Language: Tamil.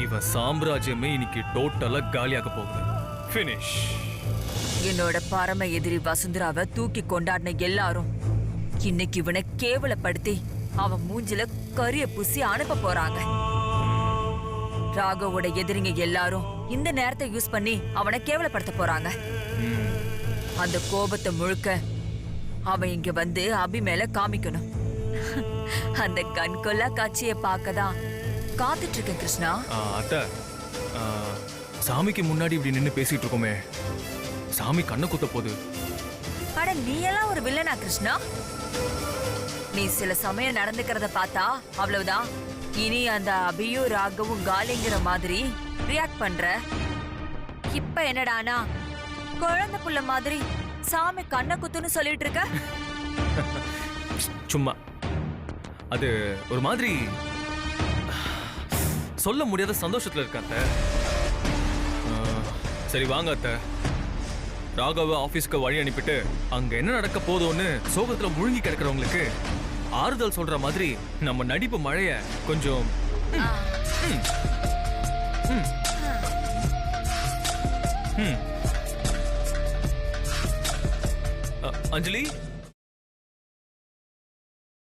இவன் சாம்ராஜ்யமே இன்னைக்கு டோட்டலா காலியாக போகுது. ஃபினிஷ். என்னோட பரம எதிரி வசுந்தராவை தூக்கி கொண்டாடின எல்லாரும் இன்னைக்கு இவனை கேவலப்படுத்தி அவன் மூஞ்சில கரிய பூசி அனுப்ப போறாங்க. ராகவோட எதிரிங்க எல்லாரும் இந்த நேரத்தை யூஸ் பண்ணி அவனை கேவலப்படுத்த போறாங்க. அந்த கோபத்தை முழுக்க அவன் இங்க வந்து அபி மேல காமிக்கணும். அந்த கண்கொள்ளா காட்சியை பார்க்கதான் காத்துட்டு இருக்கேன் கிருஷ்ணா. அத்தை, சாமிக்கு முன்னாடி இப்படி நின்னு பேசிட்டு இருக்கோமே, சாமி கண்ணை குத்த போகுது. அட நீ எல்லாம் ஒரு வில்லனா கிருஷ்ணா? நீ சில சமயம் நடந்துக்கிறத பார்த்தா அவ்வளவுதான். இனி அந்த அபியும் ராகவும் காலிங்கிற மாதிரி ரியாக்ட் பண்ற. இப்ப என்னடானா குழந்தை புள்ள மாதிரி சாமி கண்ணை குத்துன்னு சொல்லிட்டு இருக்க. சும்மா அது ஒரு மாதிரி சொல்ல முடியாத சந்தோஷத்துல இருக்க அத்தை. சரி வாங்க அத்தை, ராகவ ஆபீஸ்க்கு வழி அனுப்பிட்டு அங்க என்ன நடக்க போதோன்னு சோகத்துல முழுங்கி கிடக்கிறவங்களுக்கு ஆறுதல் சொல்ற மாதிரி நம்ம நடிப்பு மழைய கொஞ்சம் அஞ்சலி